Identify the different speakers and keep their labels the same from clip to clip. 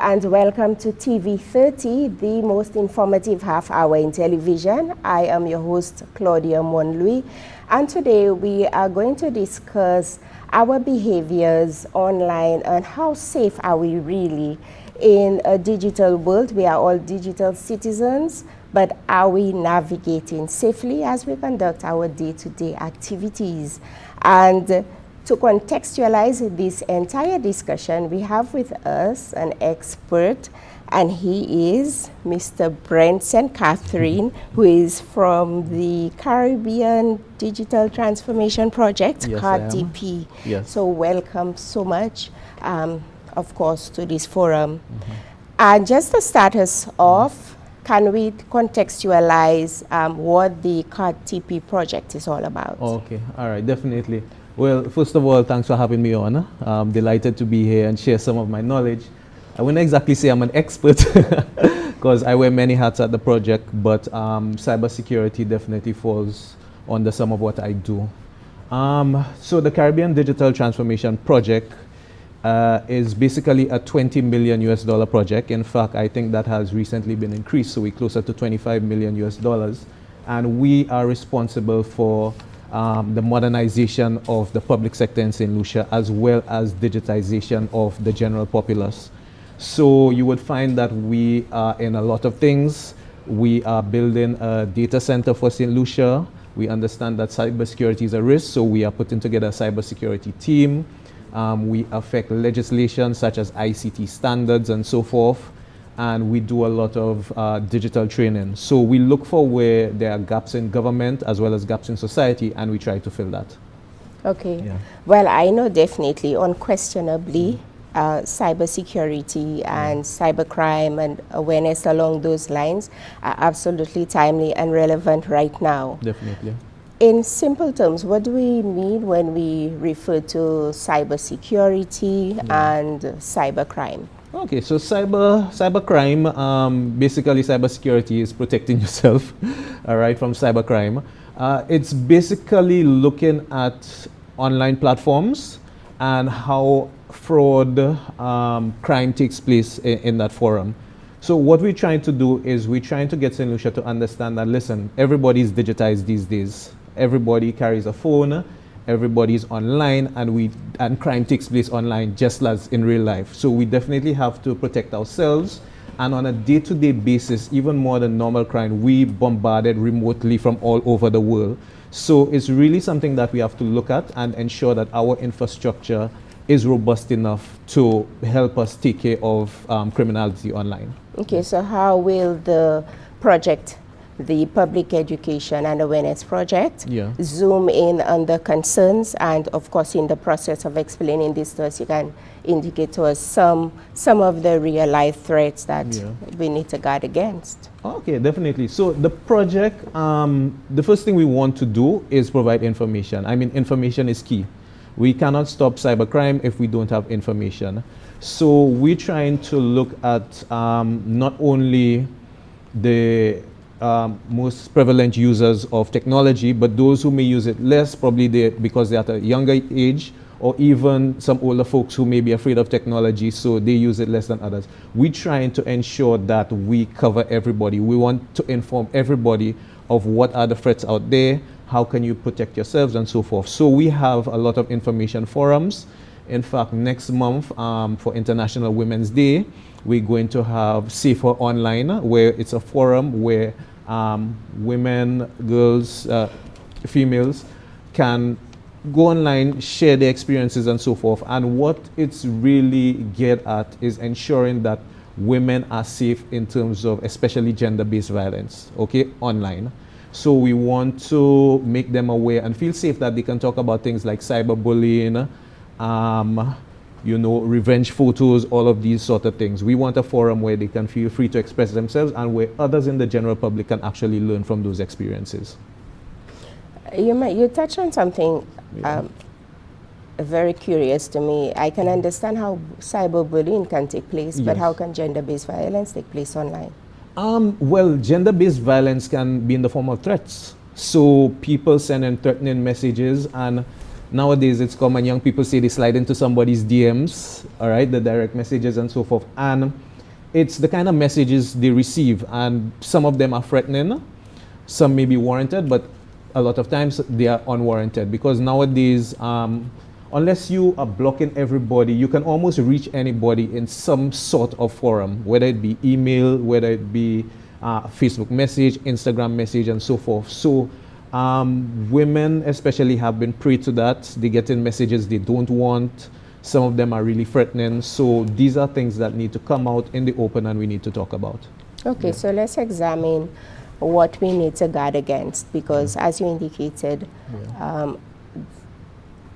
Speaker 1: and welcome to TV30, the most informative half hour in television. I am your host, Claudia Monlouis, and today we are going to discuss our behaviors online and how safe are we really in a digital world. We are all digital citizens, but are we navigating safely as we conduct our day-to-day activities? And to contextualize this entire discussion, we have with us an expert, and he is Mr. Brent St Catherine, who is from the Caribbean Digital Transformation Project,
Speaker 2: Yes,
Speaker 1: CARDTP.
Speaker 2: Yes.
Speaker 1: So welcome so much, of course, to this forum. And just to start us off, can we contextualize what the CARDTP project is all about?
Speaker 2: Okay, all right, definitely. Well, first of all, thanks for having me on. I'm delighted to be here and share some of my knowledge. I wouldn't exactly say I'm an expert because I wear many hats at the project, but cybersecurity definitely falls under some of what I do. So the Caribbean Digital Transformation Project is basically a $20 million US project. In fact, I think that has recently been increased, so we're closer to $25 million US. And we are responsible for the modernization of the public sector in Saint Lucia, as well as digitization of the general populace. So you would find that we are in a lot of things. We are building a data center for Saint Lucia. We understand that cybersecurity is a risk, so we are putting together a cybersecurity team. We affect legislation such as ICT standards and so forth. And we do a lot of digital training. So we look for where there are gaps in government as well as gaps in society, and we try to fill that.
Speaker 1: Okay.
Speaker 2: Yeah.
Speaker 1: Well, I know definitely, unquestionably, cybersecurity and cybercrime and awareness along those lines are absolutely timely and relevant right now.
Speaker 2: Definitely.
Speaker 1: In simple terms, what do we mean when we refer to cybersecurity and cybercrime?
Speaker 2: Okay, so cybercrime, basically cybersecurity is protecting yourself, all right, from cybercrime. It's basically looking at online platforms and how fraud, crime takes place in that forum. So what we're trying to do is we're trying to get Saint Lucia to understand that, listen, everybody's digitized these days. Everybody carries a phone. Everybody's online, and crime takes place online just as in real life. So we definitely have to protect ourselves, and on a day-to-day basis, even more than normal crime, we bombarded remotely from all over the world. So it's really something that we have to look at and ensure that our infrastructure is robust enough to help us take care of criminality online.
Speaker 1: Okay, so how will the project, the Public Education and Awareness Project, zoom in on the concerns, and of course in the process of explaining this to us, you can indicate to us some of the real life threats that we need to guard against.
Speaker 2: Okay, definitely. So the project, the first thing we want to do is provide information. I mean, information is key. We cannot stop cybercrime if we don't have information. So we're trying to look at not only the most prevalent users of technology, but those who may use it less, probably because they're at a younger age, or even some older folks who may be afraid of technology, so they use it less than others. We're trying to ensure that we cover everybody. We want to inform everybody of what are the threats out there, how can you protect yourselves, and so forth. So we have a lot of information forums. In fact, next month for International Women's Day, we're going to have Safer Online, where it's a forum where women, girls, females can go online, share their experiences and so forth. And what it's really geared at is ensuring that women are safe in terms of especially gender-based violence, okay, online. So we want to make them aware and feel safe that they can talk about things like cyberbullying, revenge photos, all of these sort of things. We want a forum where they can feel free to express themselves and where others in the general public can actually learn from those experiences.
Speaker 1: You touched on something very curious to me. I can understand how cyberbullying can take place, but how can gender-based violence take place online?
Speaker 2: Well, gender-based violence can be in the form of threats. So people sending threatening messages, and nowadays it's common, young people say they slide into somebody's DMs, all right, the direct messages and so forth. And it's the kind of messages they receive, and some of them are threatening, some may be warranted, but a lot of times they are unwarranted, because nowadays, unless you are blocking everybody, you can almost reach anybody in some sort of forum, whether it be email, whether it be Facebook message, Instagram message, and so forth. So women especially have been prey to that. They get in messages they don't want. Some of them are really threatening. So these are things that need to come out in the open and we need to talk about.
Speaker 1: Okay, so let's examine what we need to guard against, because as you indicated,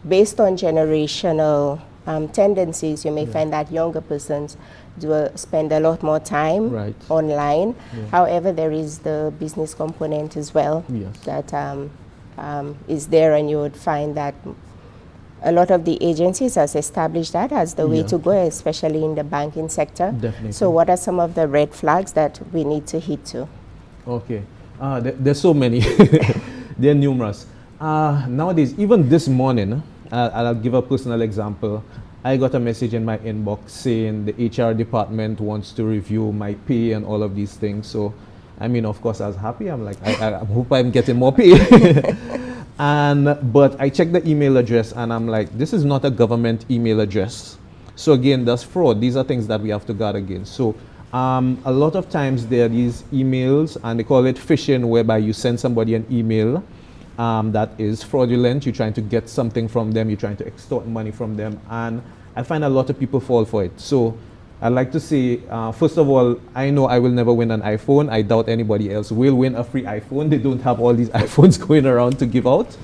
Speaker 1: based on generational tendencies, you may find that younger persons do spend a lot more time online. However, there is the business component as well that is there, and you would find that a lot of the agencies has established that as the way to go, especially in the banking sector.
Speaker 2: Definitely.
Speaker 1: So what are some of the red flags that we need to hit to?
Speaker 2: Okay, there's so many. They're numerous. Nowadays, even this morning, I'll give a personal example. I got a message in my inbox saying the HR department wants to review my pay and all of these things. So, I mean, of course, I was happy. I'm like, I hope I'm getting more pay. But I checked the email address and I'm like, this is not a government email address. So again, that's fraud. These are things that we have to guard against. So a lot of times there are these emails, and they call it phishing, whereby you send somebody an email that is fraudulent. You're trying to get something from them. You're trying to extort money from them. And I find a lot of people fall for it. So I'd like to say, first of all, I know I will never win an iPhone. I doubt anybody else will win a free iPhone. They don't have all these iPhones going around to give out.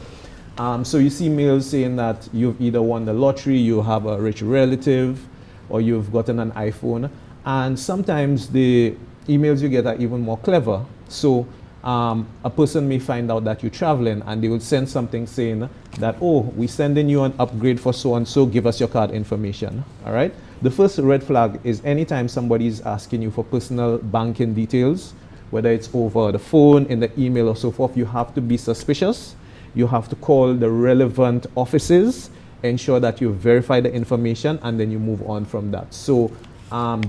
Speaker 2: So you see mails saying that you've either won the lottery, you have a rich relative, or you've gotten an iPhone. And sometimes the emails you get are even more clever. So a person may find out that you're traveling, and they will send something saying that, oh, we're sending you an upgrade for so-and-so, give us your card information, all right? The first red flag is anytime somebody is asking you for personal banking details, whether it's over the phone, in the email, or so forth, you have to be suspicious. You have to call the relevant offices, ensure that you verify the information, and then you move on from that. So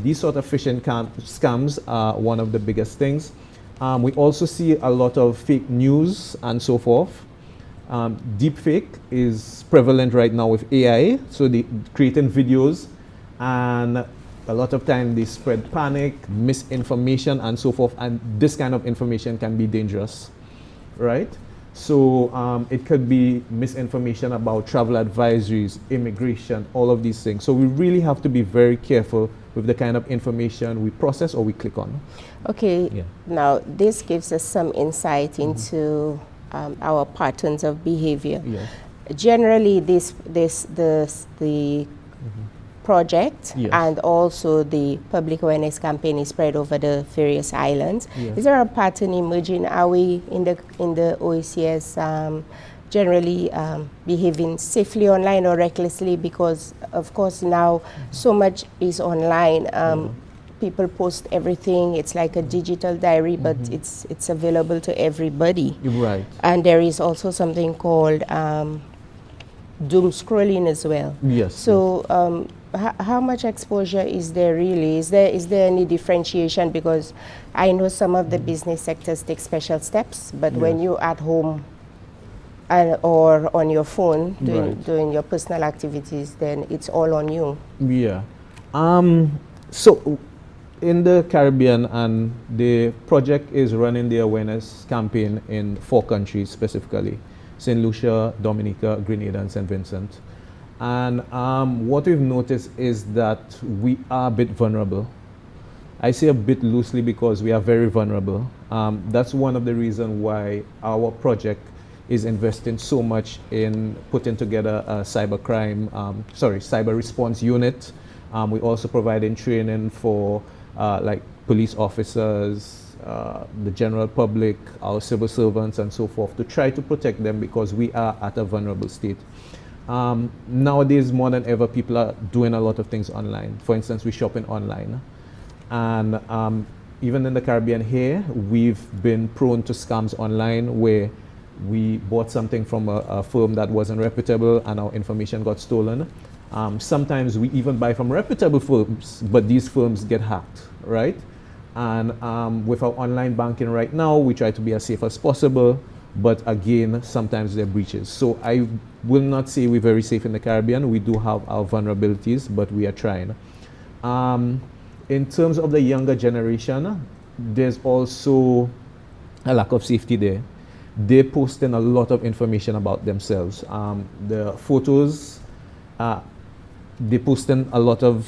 Speaker 2: these sort of phishing scams are one of the biggest things. We also see a lot of fake news and so forth. Deepfake is prevalent right now with AI, so they creating videos, and a lot of time they spread panic, misinformation, and so forth, and this kind of information can be dangerous, right? So it could be misinformation about travel advisories, immigration, all of these things. So we really have to be very careful with the kind of information we process or we click on.
Speaker 1: Okay, now this gives us some insight into our patterns of behavior. Generally, the project and also the public awareness campaign is spread over the various islands. Is there a pattern emerging? Are we in the OECS generally behaving safely online or recklessly? Because of course now so much is online. People post everything. It's like a digital diary, but it's available to everybody.
Speaker 2: Right.
Speaker 1: And there is also something called doom scrolling as well. So how much exposure is there really? Is there any differentiation? Because I know some of the business sectors take special steps, but when you're at home or on your phone doing your personal activities, then it's all on you.
Speaker 2: So in the Caribbean, and the project is running the awareness campaign in 4 countries specifically: Saint Lucia, Dominica, Grenada, and St. Vincent. And what we've noticed is that we are a bit vulnerable. I say a bit loosely because we are very vulnerable. That's one of the reasons why our project is investing so much in putting together a cyber response unit. We're also providing training for like police officers, the general public, our civil servants, and so forth, to try to protect them, because we are at a vulnerable state. Nowadays, more than ever, people are doing a lot of things online. For instance, we're shopping online. And even in the Caribbean here, we've been prone to scams online, where we bought something from a firm that wasn't reputable and our information got stolen. Sometimes we even buy from reputable firms, but these firms get hacked, right? And with our online banking right now, we try to be as safe as possible, but again, sometimes there are breaches. So I will not say we're very safe in the Caribbean. We do have our vulnerabilities, but we are trying. In terms of the younger generation, there's also a lack of safety there. They post in a lot of information about themselves. The photos, they post in a lot of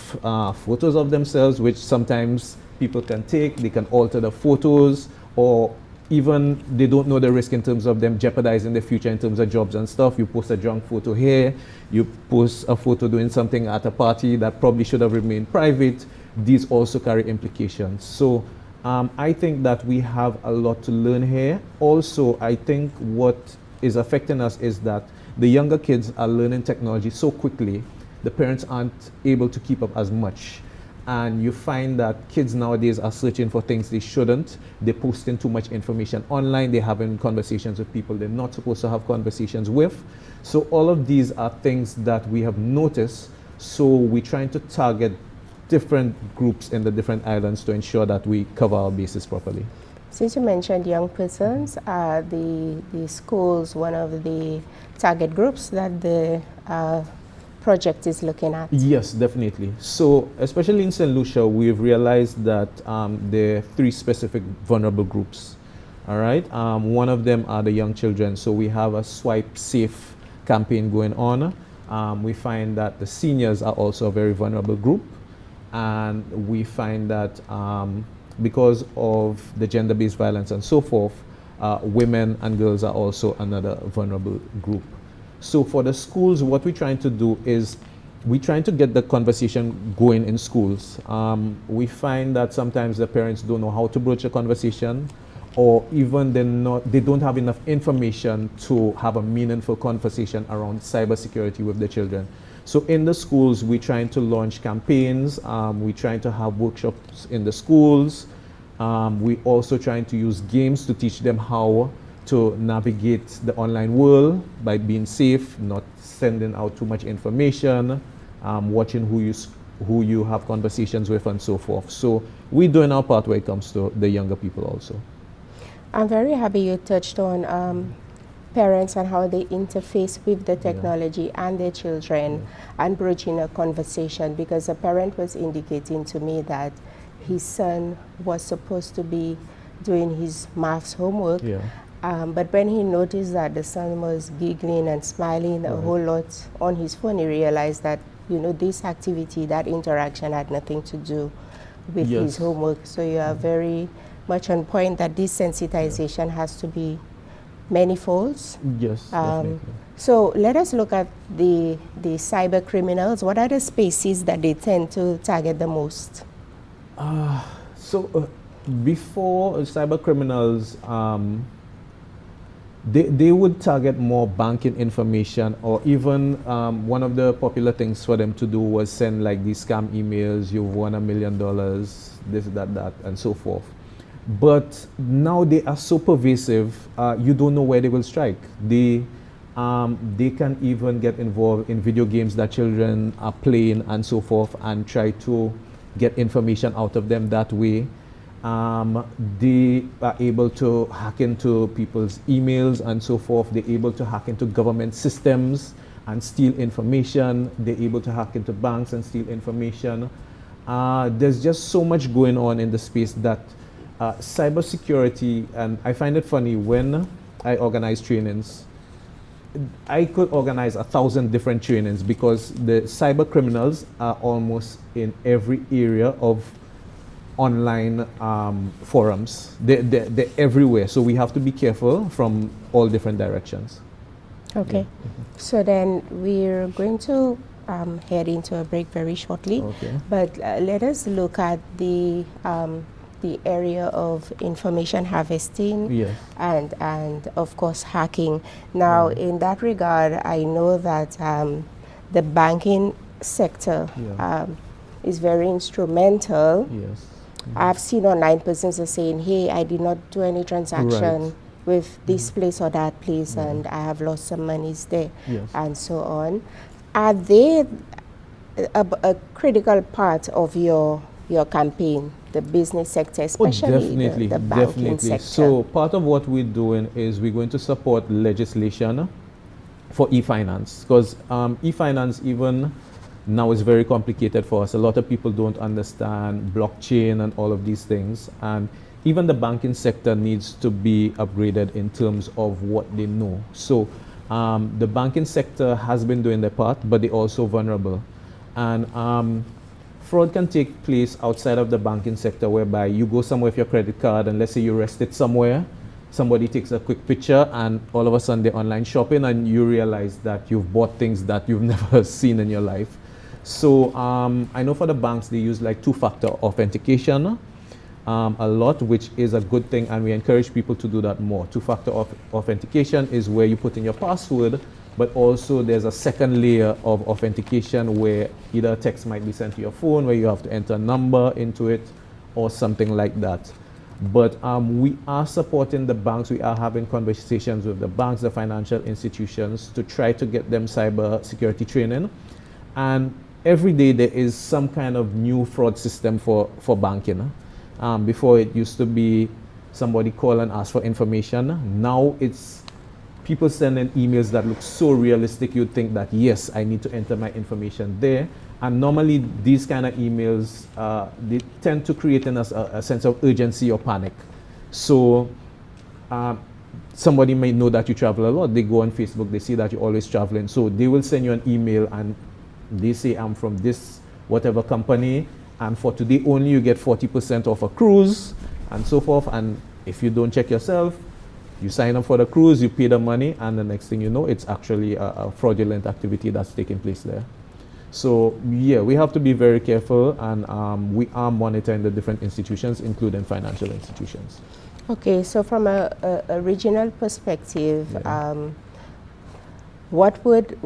Speaker 2: photos of themselves, which sometimes people can take. They can alter the photos, or even they don't know the risk in terms of them jeopardizing the future in terms of jobs and stuff. You post a drunk photo here, you post a photo doing something at a party that probably should have remained private. These also carry implications. So I think that we have a lot to learn here. Also, I think what is affecting us is that the younger kids are learning technology so quickly, the parents aren't able to keep up as much. And you find that kids nowadays are searching for things they shouldn't. They're posting too much information online. They're having conversations with people they're not supposed to have conversations with. So all of these are things that we have noticed. So we're trying to target different groups in the different islands to ensure that we cover our bases properly.
Speaker 1: Since you mentioned young persons, are the schools one of the target groups that the project is looking at?
Speaker 2: Yes, definitely. So especially in Saint Lucia, we've realized that there are 3 specific vulnerable groups. All right. One of them are the young children. So we have a swipe safe campaign going on. We find that the seniors are also a very vulnerable group. And we find that because of the gender-based violence and so forth, women and girls are also another vulnerable group. So for the schools, what we're trying to do is we're trying to get the conversation going in schools. We find that sometimes the parents don't know how to broach a conversation, or even they don't have enough information to have a meaningful conversation around cybersecurity with the children. So in the schools, we're trying to launch campaigns. We're trying to have workshops in the schools. We're also trying to use games to teach them how to navigate the online world by being safe, not sending out too much information, watching who you have conversations with and so forth. So we're doing our part when it comes to the younger people also.
Speaker 1: I'm very happy you touched on parents and how they interface with the technology and their children and broaching a conversation, because a parent was indicating to me that his son was supposed to be doing his maths homework, but when he noticed that the son was giggling and smiling a whole lot on his phone, he realized that, you know, this activity, that interaction had nothing to do with his homework. So you are very much on point that this sensitization has to be many folds.
Speaker 2: Yes, definitely.
Speaker 1: So let us look at the cyber criminals. What are the spaces that they tend to target the most?
Speaker 2: Before cyber criminals, they would target more banking information, or even one of the popular things for them to do was send like these scam emails, you've won $1 million, this, that, and so forth. But now they are so pervasive, you don't know where they will strike. They can even get involved in video games that children are playing and so forth, and try to get information out of them that way. They are able to hack into people's emails and so forth. They're able to hack into government systems and steal information. They're able to hack into banks and steal information. There's just so much going on in the space that cybersecurity, and I find it funny when I organize trainings, I could organize 1,000 different trainings because the cyber criminals are almost in every area of online forums. They're everywhere. So we have to be careful from all different directions.
Speaker 1: Okay. So then we're going to head into a break very shortly.
Speaker 2: Okay.
Speaker 1: But let us look at the area of information harvesting and of course hacking. Now in that regard, I know that the banking sector is very instrumental.
Speaker 2: Yes.
Speaker 1: I've seen online persons are saying, hey, I did not do any transaction with this place or that place and I have lost some monies there and so on. Are they a critical part of your campaign, the business sector,
Speaker 2: Oh,
Speaker 1: especially
Speaker 2: definitely,
Speaker 1: the banking
Speaker 2: definitely.
Speaker 1: sector?
Speaker 2: So part of what we're doing is we're going to support legislation for e-finance, because e-finance even now is very complicated for us. A lot of people don't understand blockchain and all of these things, and even the banking sector needs to be upgraded in terms of what they know. So the banking sector has been doing their part, but they're also vulnerable. And fraud can take place outside of the banking sector, whereby you go somewhere with your credit card and let's say you rest it somewhere, somebody takes a quick picture and all of a sudden they're online shopping and you realize that you've bought things that you've never seen in your life. So I know for the banks they use like two-factor authentication a lot, which is a good thing, and we encourage people to do that more. Two-factor authentication is where you put in your password, but also there's a second layer of authentication where either a text might be sent to your phone where you have to enter a number into it or something like that. But we are supporting the banks. We are having conversations with the banks, the financial institutions, to try to get them cyber security training. And every day there is some kind of new fraud system for banking. Before it used to be somebody call and ask for information. Now it's people sending emails that look so realistic you'd think that yes, I need to enter my information there. And normally these kind of emails, they tend to create in us a sense of urgency or panic. So somebody may know that you travel a lot. They go on Facebook, they see that you're always traveling. So they will send you an email and they say, I'm from this whatever company, and for today only you get 40% off a cruise and so forth. And if you don't check yourself, you sign up for the cruise, you pay the money, and the next thing you know, it's actually a fraudulent activity that's taking place there. So yeah, we have to be very careful, and we are monitoring the different institutions, including financial institutions.
Speaker 1: Okay, so from a regional perspective,
Speaker 2: Yeah.
Speaker 1: what would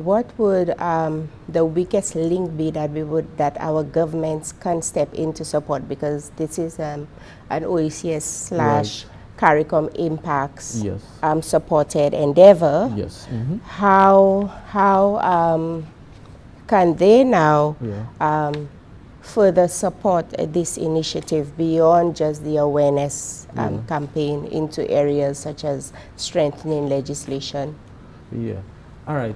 Speaker 1: the weakest link be that our governments can step in to support? Because this is an OECS slash CARICOM impacts
Speaker 2: Yes.
Speaker 1: Supported endeavor.
Speaker 2: Yes.
Speaker 1: How can they now
Speaker 2: Yeah.
Speaker 1: further support this initiative beyond just the awareness
Speaker 2: Yeah.
Speaker 1: campaign into areas such as strengthening legislation?
Speaker 2: Yeah. All right.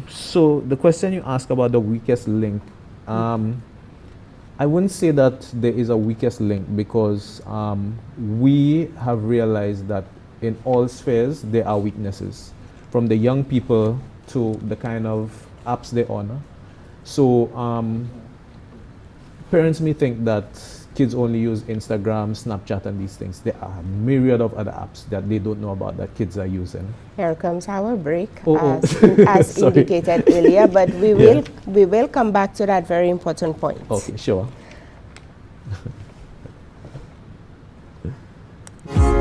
Speaker 2: So the question you ask about the weakest link, I wouldn't say that there is a weakest link, because we have realized that in all spheres there are weaknesses, from the young people to the kind of apps they on. So parents may think that kids only use Instagram, Snapchat, and these things. There are a myriad of other apps that they don't know about that kids are using.
Speaker 1: Here comes our break,
Speaker 2: Oh.
Speaker 1: as indicated earlier, but we will come back to that very important point.
Speaker 2: Okay, sure.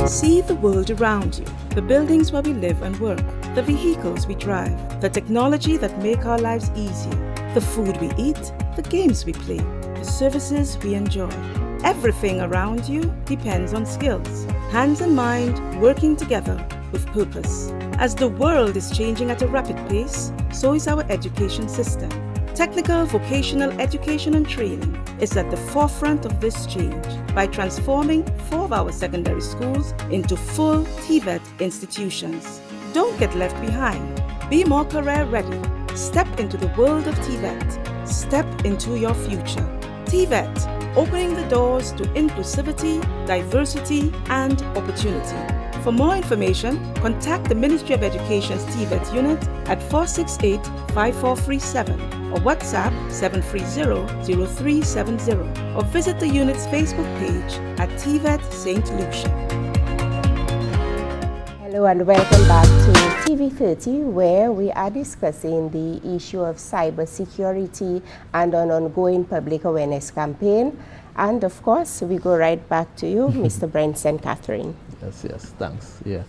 Speaker 3: See the world around you, the buildings where we live and work, the vehicles we drive, the technology that make our lives easier, the food we eat, the games we play, the services we enjoy. Everything around you depends on skills, hands and mind working together with purpose. As the world is changing at a rapid pace, so is our education system. Technical vocational education and training is at the forefront of this change by transforming 4 of our secondary schools into full TVET institutions. Don't get left behind. Be more career ready. Step into the world of TVET. Step into your future. TVET, opening the doors to inclusivity, diversity, and opportunity. For more information, contact the Ministry of Education's TVET unit at 468-5437 or WhatsApp 730-0370 or visit the unit's Facebook page at TVET Saint Lucia.
Speaker 1: Hello and welcome back to TV30, where we are discussing the issue of cybersecurity and an ongoing public awareness campaign. And of course, we go right back to you, Mr. Brent St Catherine.
Speaker 2: Yes, thanks. Yeah.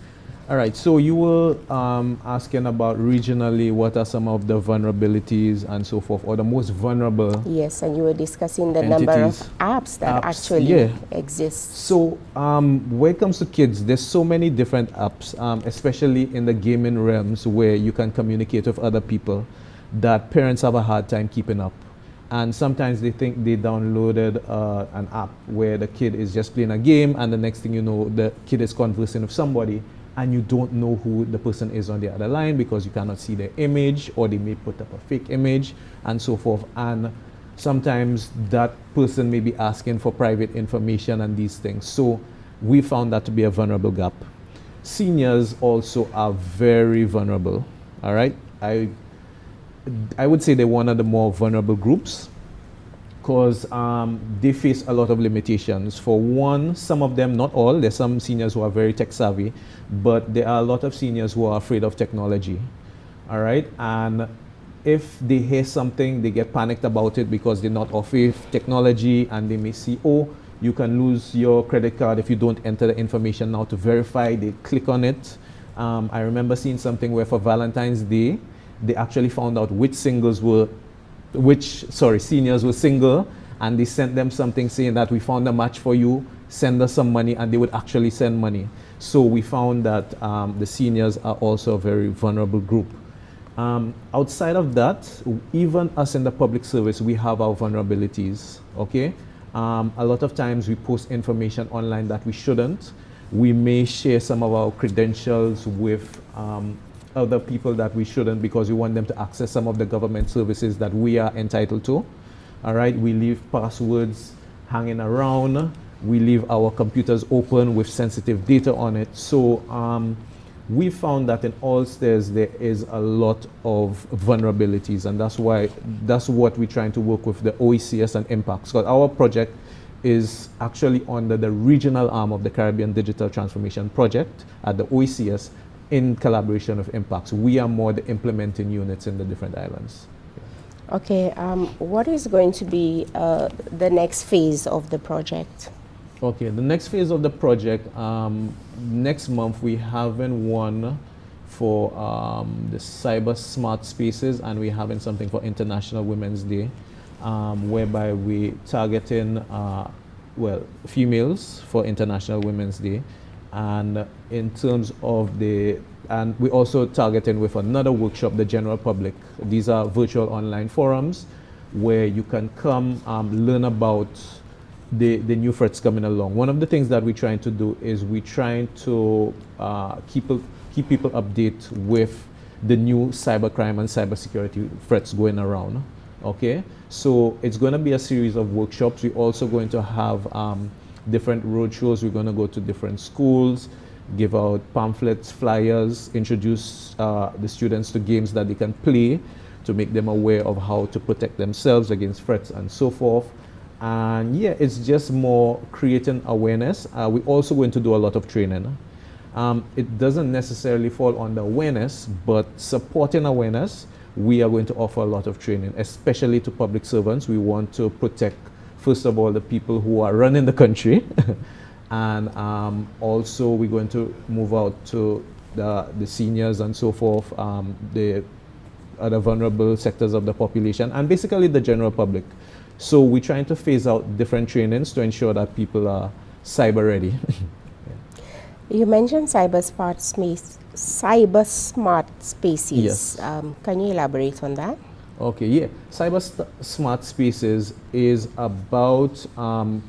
Speaker 2: All right, so you were asking about regionally what are some of the vulnerabilities and so forth, or the most vulnerable.
Speaker 1: Yes, and you were discussing the
Speaker 2: entities.
Speaker 1: number of apps that actually exist.
Speaker 2: So when it comes to kids, there's so many different apps, especially in the gaming realms where you can communicate with other people, that parents have a hard time keeping up. And sometimes they think they downloaded an app where the kid is just playing a game, and the next thing you know, the kid is conversing with somebody, and you don't know who the person is on the other line because you cannot see their image, or they may put up a fake image and so forth. And sometimes that person may be asking for private information and these things. So we found that to be a vulnerable gap. Seniors also are very vulnerable, all right? I would say they're one of the more vulnerable groups because they face a lot of limitations. For one, some of them, not all, there's some seniors who are very tech savvy, but there are a lot of seniors who are afraid of technology, all right? And if they hear something, they get panicked about it because they're not off with technology, and they may see, oh, you can lose your credit card if you don't enter the information now to verify. They click on it. I remember seeing something where for Valentine's Day, they actually found out which seniors were single, and they sent them something saying that we found a match for you, send us some money, and they would actually send money. So we found that the seniors are also a very vulnerable group. Outside of that, even us in the public service, we have our vulnerabilities, okay? A lot of times we post information online that we shouldn't. We may share some of our credentials with other people that we shouldn't because we want them to access some of the government services that we are entitled to. All right, we leave passwords hanging around. We leave our computers open with sensitive data on it. So we found that in Allstairs there is a lot of vulnerabilities, and that's what we're trying to work with the OECS and Impacts. Because our project is actually under the regional arm of the Caribbean Digital Transformation Project at the OECS in collaboration with Impacts. We are more the implementing units in the different islands.
Speaker 1: Okay, what is going to be the next phase of the project?
Speaker 2: Okay, the next phase of the project, next month we having one for the cyber smart spaces, and we're having something for International Women's Day, whereby we targeting, females for International Women's Day. And in terms of and we're also targeting with another workshop, the general public. These are virtual online forums where you can come learn about the new threats coming along. One of the things that we're trying to do is we're trying to keep people updated with the new cybercrime and cybersecurity threats going around. Okay, so it's going to be a series of workshops. We're also going to have different road shows. We're going to go to different schools, give out pamphlets, flyers, introduce the students to games that they can play to make them aware of how to protect themselves against threats and so forth. And yeah, it's just more creating awareness. We're also going to do a lot of training. It doesn't necessarily fall under awareness, but supporting awareness, we are going to offer a lot of training, especially to public servants. We want to protect, first of all, the people who are running the country. And also we're going to move out to the seniors and so forth, the other vulnerable sectors of the population, and basically the general public. So we're trying to phase out different trainings to ensure that people are cyber ready.
Speaker 1: You mentioned cyber smart spaces.
Speaker 2: Yes.
Speaker 1: Can you elaborate on that?
Speaker 2: Okay, yeah. Cyber smart spaces is about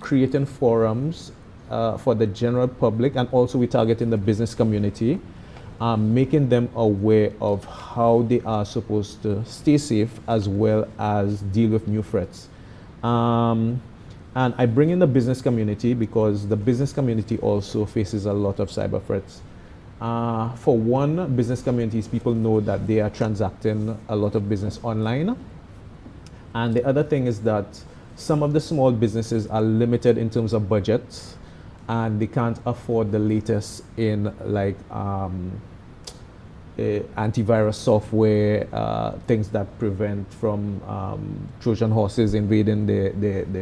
Speaker 2: creating forums for the general public, and also we're targeting the business community, making them aware of how they are supposed to stay safe as well as deal with new threats. And I bring in the business community because the business community also faces a lot of cyber threats. For one, business communities, people know that they are transacting a lot of business online. And the other thing is that some of the small businesses are limited in terms of budgets, and they can't afford the latest in like antivirus software, things that prevent from Trojan horses invading the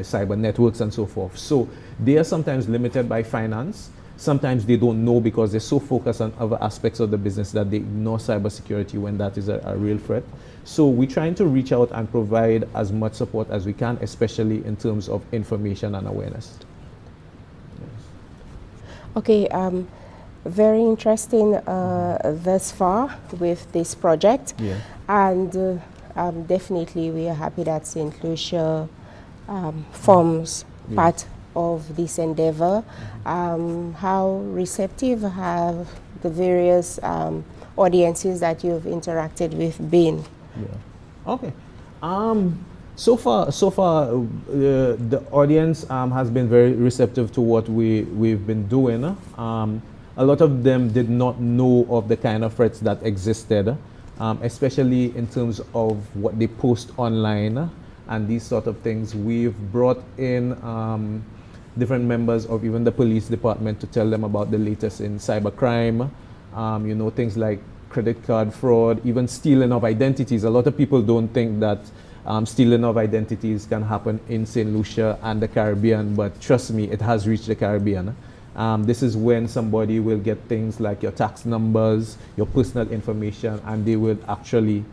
Speaker 2: cyber networks and so forth. So they are sometimes limited by finance. Sometimes they don't know because they're so focused on other aspects of the business that they ignore cybersecurity when that is a real threat. So we're trying to reach out and provide as much support as we can, especially in terms of information and awareness.
Speaker 1: Okay, very interesting thus far with this project.
Speaker 2: Yeah.
Speaker 1: And definitely we are happy that Saint Lucia forms part of this endeavor. How receptive have the various audiences that you've interacted with been?
Speaker 2: Yeah. Okay. So far, the audience has been very receptive to what we've been doing. A lot of them did not know of the kind of threats that existed, especially in terms of what they post online and these sort of things. We've brought in different members of even the police department to tell them about the latest in cybercrime, you know, things like credit card fraud, even stealing of identities. A lot of people don't think that stealing of identities can happen in St. Lucia and the Caribbean, but trust me, it has reached the Caribbean. This is when somebody will get things like your tax numbers, your personal information, and they will actually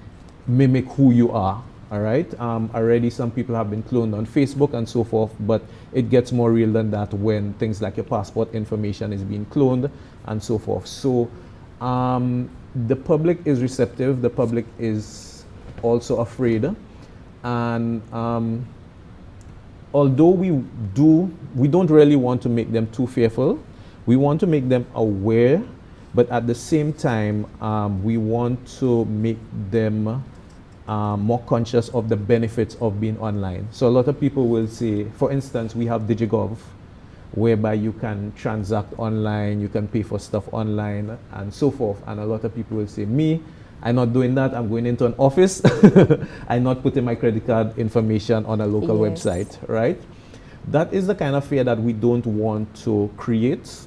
Speaker 2: mimic who you are. All right. Already some people have been cloned on Facebook and so forth, but it gets more real than that when things like your passport information is being cloned and so forth. So the public is receptive. The public is also afraid. And although we don't really want to make them too fearful. We want to make them aware, but at the same time, we want to make them more conscious of the benefits of being online. So a lot of people will say, for instance, we have DigiGov, whereby you can transact online, you can pay for stuff online, and so forth. And a lot of people will say, I'm not doing that. I'm going into an office. I'm not putting my credit card information on a local website, right? That is the kind of fear that we don't want to create.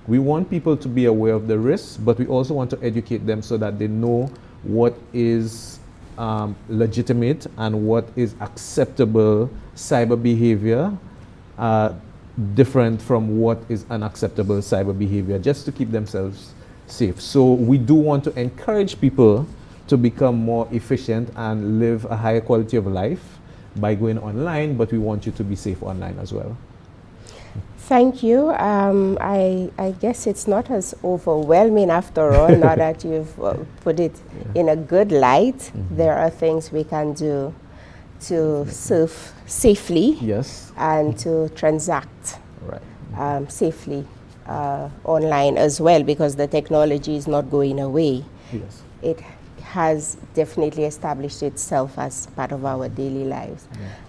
Speaker 2: We want people to be aware of the risks, but we also want to educate them so that they know what is legitimate and what is acceptable cyber behavior, different from what is unacceptable cyber behavior, just to keep themselves safe. So we do want to encourage people to become more efficient and live a higher quality of life by going online, but we want you to be safe online as well.
Speaker 1: Thank you. I guess it's not as overwhelming after all, now that you've put it in a good light. There are things we can do to surf safely and to transact safely online as well, because the technology is not going away. It has definitely established itself as part of our daily lives.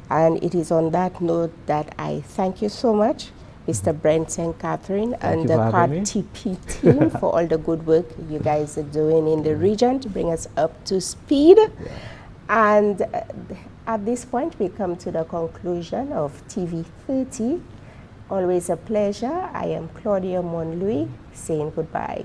Speaker 1: And it is on that note that I thank you so much, Mr. Brent St Catherine and the CARDTP team for all the good work you guys are doing in the region to bring us up to speed. And at this point, we come to the conclusion of TV30. Always a pleasure. I am Claudia Monlouis saying goodbye.